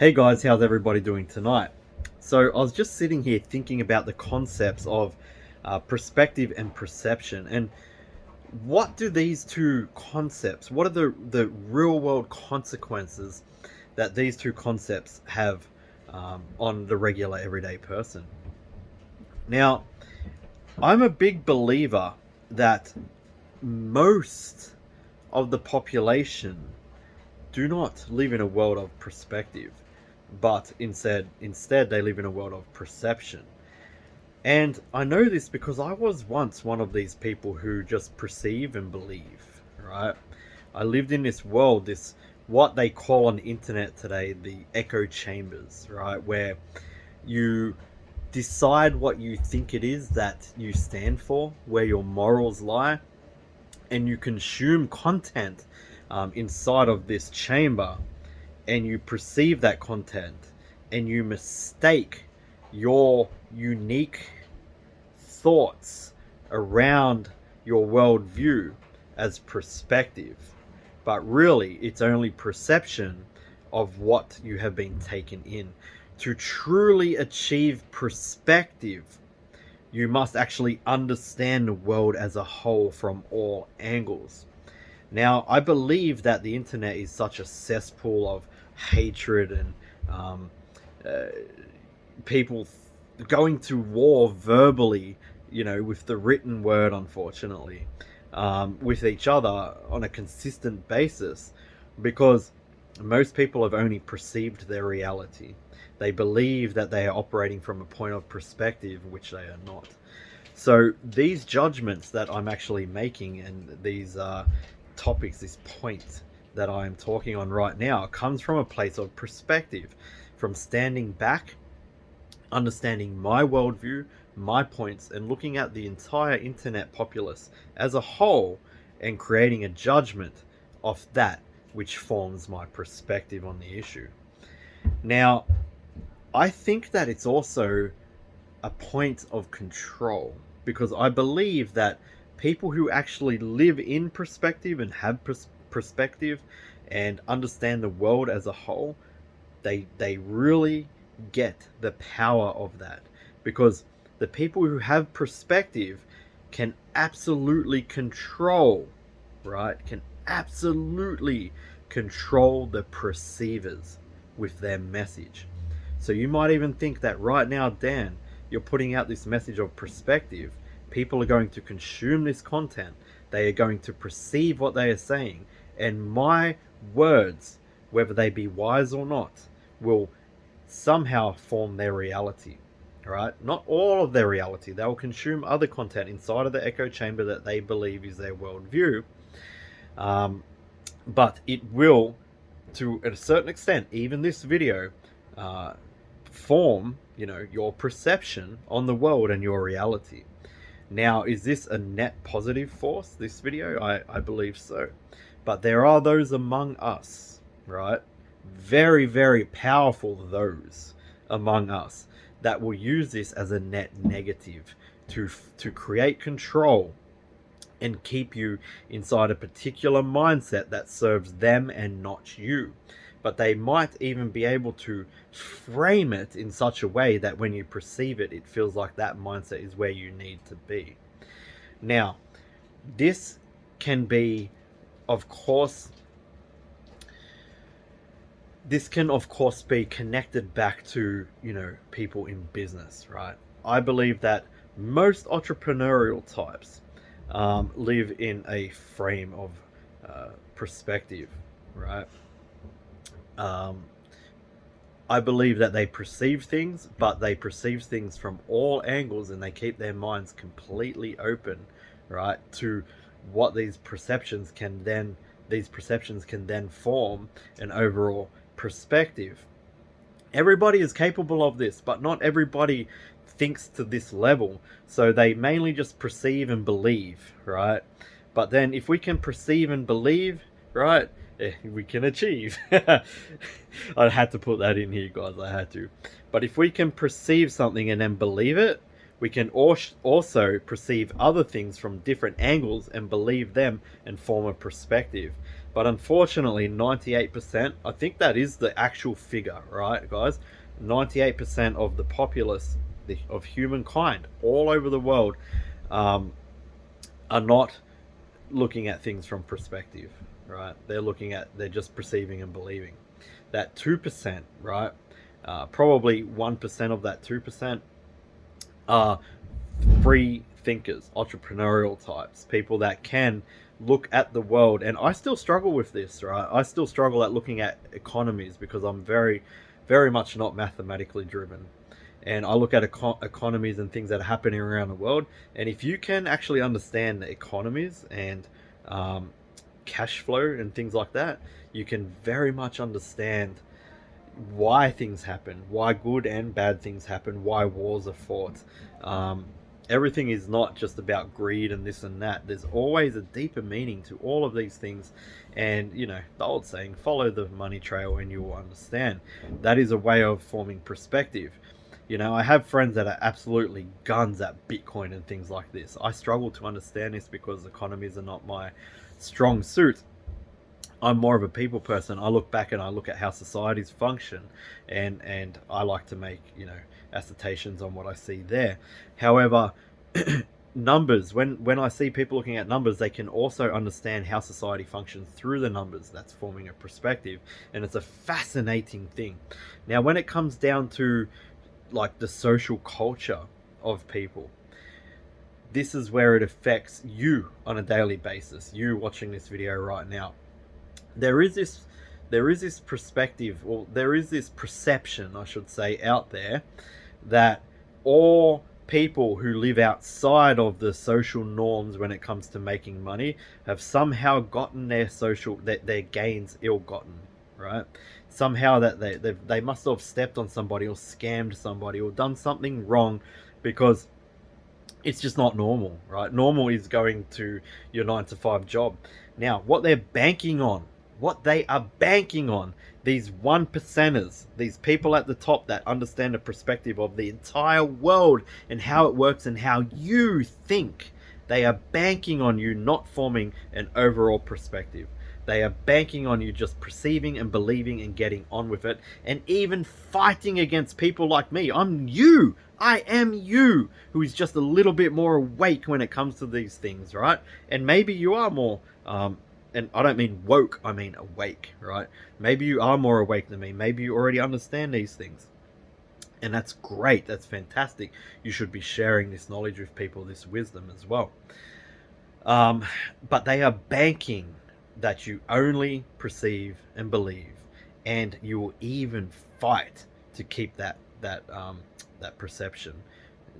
Hey guys, how's everybody doing tonight? So I was just sitting here thinking about the concepts of perspective and perception, and what do these two concepts, what are the real world consequences that these two concepts have on the regular everyday person? Now, I'm a big believer that most of the population do not live in a world of perspective, but instead they live in a world of perception. And I know this because I was once one of these people who just perceive and believe, right? I lived in this world, this what they call on the internet today the echo chambers, right? Where you decide what you think it is that you stand for, where your morals lie, and you consume content inside of this chamber, and you perceive that content, and you mistake your unique thoughts around your worldview as perspective. But really, it's only perception of what you have been taken in. To truly achieve perspective, you must actually understand the world as a whole from all angles. Now, I believe that the internet is such a cesspool of hatred and um, uh, people going to war verbally, with the written word, unfortunately, with each other on a consistent basis, because most people have only perceived their reality. They believe that they are operating from a point of perspective, which they are not. So these judgments that I'm actually making, and these topics, this point that I am talking on right now, comes from a place of perspective, from standing back, understanding my worldview, my points, and looking at the entire internet populace as a whole and creating a judgment of that which forms my perspective on the issue. Now, I think that it's also a point of control, because I believe that people who actually live in perspective and have perspective and understand the world as a whole, they really get the power of that, because the people who have perspective can absolutely control, right? Can absolutely control the perceivers with their message. So you might even think that right now, Dan, you're putting out this message of perspective. People are going to consume this content. They are going to perceive what they are saying. And my words, whether they be wise or not, will somehow form their reality. Right? Not all of their reality. They will consume other content inside of the echo chamber that they believe is their worldview. But it will, to a certain extent, even this video, form, your perception on the world and your reality. Now, is this a net positive force, this video? I believe so. But there are those among us, right? Very, very powerful those among us that will use this as a net negative to create control and keep you inside a particular mindset that serves them and not you. But they might even be able to frame it in such a way that when you perceive it, it feels like that mindset is where you need to be. Now, this can be, of course, be connected back to, people in business, right? I believe that most entrepreneurial types live in a frame of perspective, right? I believe that they perceive things, but they perceive things from all angles, and they keep their minds completely open, right, to what these perceptions can then form an overall perspective. Everybody is capable of this, but not everybody thinks to this level. So they mainly just perceive and believe, right? But then if we can perceive and believe, right, we can achieve. I had to put that in here, guys. I had to. But if we can perceive something and then believe it, we can also perceive other things from different angles and believe them and form a perspective. But unfortunately, 98%, I think that is the actual figure, right, guys? 98% of the populace of humankind all over the world um, are not looking at things from perspective, right? They're just perceiving and believing. That 2%, right? Probably 1% of that 2% are free thinkers, entrepreneurial types, people that can look at the world. And I still struggle with this, right? I still struggle at looking at economies because I'm very, very much not mathematically driven. And I look at economies and things that are happening around the world. And if you can actually understand the economies and um, cash flow and things like that, you can very much understand why things happen, why good and bad things happen, why wars are fought. Um, Everything is not just about greed and this and that. There's always a deeper meaning to all of these things. And, the old saying, follow the money trail and you will understand. That is a way of forming perspective. I have friends that are absolutely guns at Bitcoin and things like this. I struggle to understand this because economies are not my strong suit. I'm more of a people person. I look back and I look at how societies function, and I like to make assertions on what I see there. However, numbers. When I see people looking at numbers, they can also understand how society functions through the numbers. That's forming a perspective, and it's a fascinating thing. Now, when it comes down to like the social culture of people, this is where it affects you on a daily basis. You watching this video right now, there is this perspective, or there is this perception, I should say, out there that all people who live outside of the social norms when it comes to making money have somehow gotten their gains ill-gotten, right? Somehow that they must have stepped on somebody or scammed somebody or done something wrong, because it's just not normal, right? Normal is going to your 9 to 5 job. Now, what they are banking on, these 1%ers, these people at the top that understand the perspective of the entire world and how it works and how you think, they are banking on you not forming an overall perspective. They are banking on you just perceiving and believing and getting on with it, and even fighting against people like me. I am you, who is just a little bit more awake when it comes to these things, right? And maybe you are more, and I don't mean woke, I mean awake, right? Maybe you are more awake than me. Maybe you already understand these things. And that's great. That's fantastic. You should be sharing this knowledge with people, this wisdom as well. But they are banking that you only perceive and believe, and you will even fight to keep that perception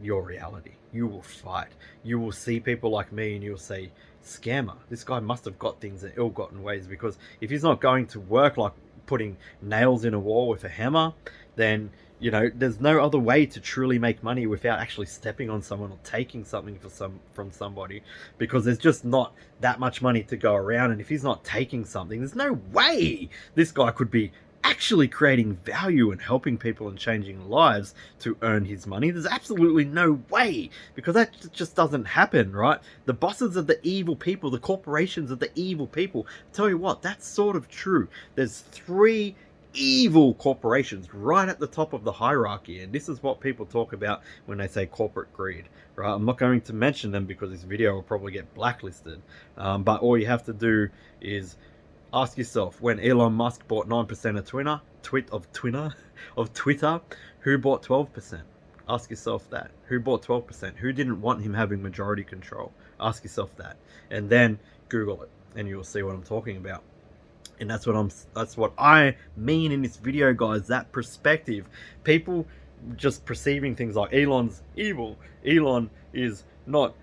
your reality. You will fight. You will see people like me and you'll say, scammer, this guy must have got things in ill-gotten ways, because if he's not going to work like putting nails in a wall with a hammer, then there's no other way to truly make money without actually stepping on someone or taking something from somebody, because there's just not that much money to go around. And if he's not taking something, there's no way this guy could be actually creating value and helping people and changing lives to earn his money. There's absolutely no way, because that just doesn't happen, right? The bosses are the evil people, the corporations are the evil people. Tell you what, that's sort of true. There's 3 evil corporations right at the top of the hierarchy, and this is what people talk about when they say corporate greed, right? I'm not going to mention them because this video will probably get blacklisted, but all you have to do is ask yourself, when Elon Musk bought 9% of Twitter, who bought 12%? Ask yourself that. Who bought 12%? Who didn't want him having majority control? Ask yourself that, and then Google it, and you'll see what I'm talking about. And that's what I mean in this video, guys. That perspective. People just perceiving things like Elon's evil. Elon is not,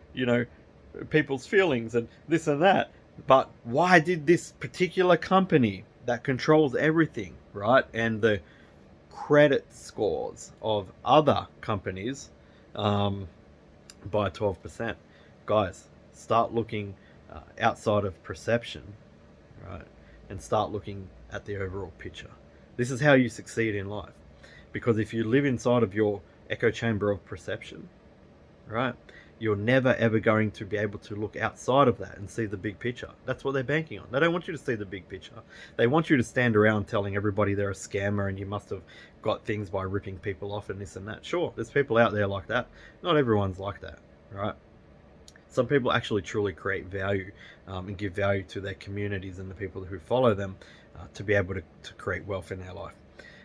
people's feelings and this and that. But why did this particular company that controls everything, right, and the credit scores of other companies by 12%? Guys, start looking outside of perception, right, and start looking at the overall picture. This is how you succeed in life. Because if you live inside of your echo chamber of perception, right, you're never ever going to be able to look outside of that and see the big picture. That's what they're banking on. They don't want you to see the big picture. They want you to stand around telling everybody they're a scammer and you must have got things by ripping people off and this and that. Sure, there's people out there like that. Not everyone's like that, right? Some people actually truly create value and give value to their communities and the people who follow them to be able to create wealth in their life.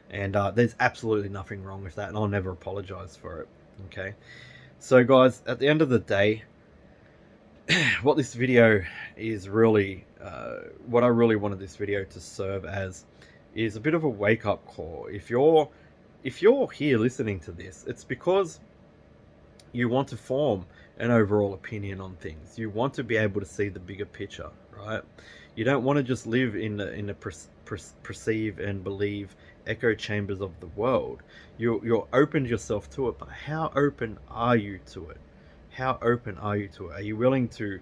And there's absolutely nothing wrong with that, and I'll never apologize for it. Okay, so guys, at the end of the day, what this video is really, what I really wanted this video to serve as, is a bit of a wake-up call. If you're here listening to this, it's because you want to form an overall opinion on things. You want to be able to see the bigger picture, right? You don't want to just live in the perceive and believe echo chambers of the world. You're opened yourself to it, but how open are you to it? How open are you to it? Are you willing to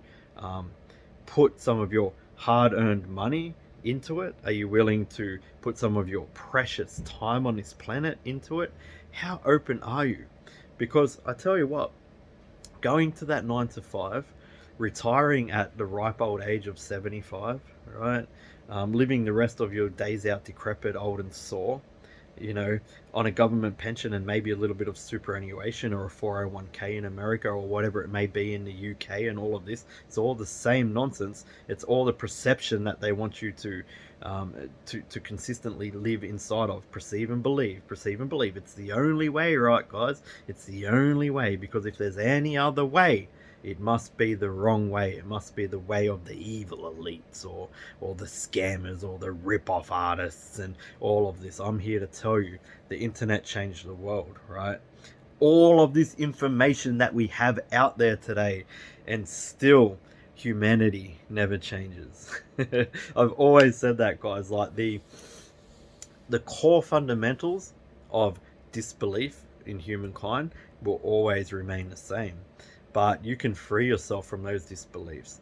put some of your hard-earned money into it? Are you willing to put some of your precious time on this planet into it? How open are you? Because I tell you what, going to that 9 to 5, retiring at the ripe old age of 75, right? Living the rest of your days out decrepit, old and sore, you know, on a government pension and maybe a little bit of superannuation or a 401k in America or whatever it may be in the UK, and all of this, it's all the same nonsense. It's all the perception that they want you to consistently live inside of. Perceive and believe, perceive and believe. It's the only way, right, guys? It's the only way, because if there's any other way, it must be the wrong way. It must be the way of the evil elites or the scammers or the rip-off artists and all of this. I'm here to tell you, the internet changed the world, right? All of this information that we have out there today, and still humanity never changes. I've always said that, guys. Like the core fundamentals of disbelief in humankind will always remain the same. But you can free yourself from those disbeliefs.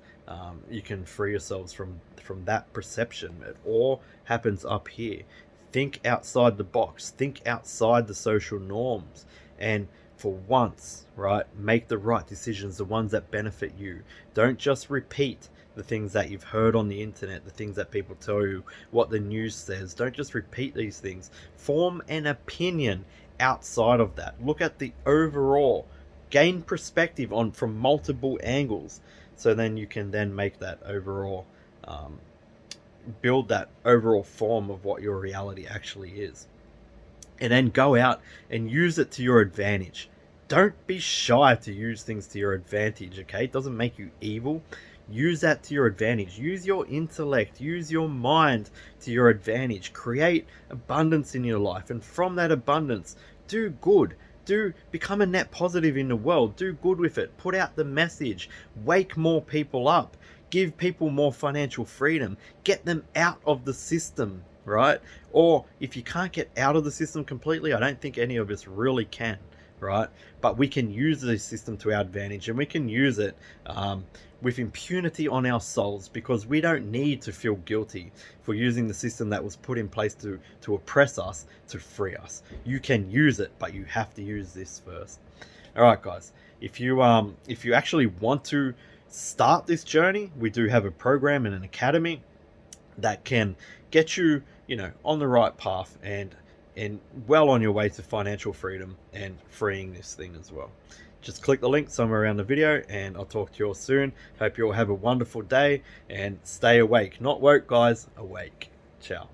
You can free yourselves from that perception. It all happens up here. Think outside the box. Think outside the social norms. And for once, right, make the right decisions, the ones that benefit you. Don't just repeat the things that you've heard on the internet, the things that people tell you, what the news says. Don't just repeat these things. Form an opinion outside of that. Look at the overall. Gain perspective on from multiple angles, so then you can then make that overall, build that overall form of what your reality actually is, and then go out and use it to your advantage. Don't be shy to use things to your advantage. Okay, it doesn't make you evil. Use that to your advantage. Use your intellect, use your mind to your advantage. Create abundance in your life, and from that abundance, do good. Become a net positive in the world. Do good with it. Put out the message. Wake more people up. Give people more financial freedom. Get them out of the system, right? Or if you can't get out of the system completely, I don't think any of us really can, right? But we can use the system to our advantage, and we can use it with impunity on our souls, because we don't need to feel guilty for using the system that was put in place to oppress us, to free us. You can use it, but you have to use this first. All right, guys, if you actually want to start this journey, we do have a program and an academy that can get you, on the right path and well on your way to financial freedom and freeing this thing as well. Just click the link somewhere around the video, and I'll talk to you all soon. Hope you all have a wonderful day, and stay awake. Not woke, guys, awake. Ciao.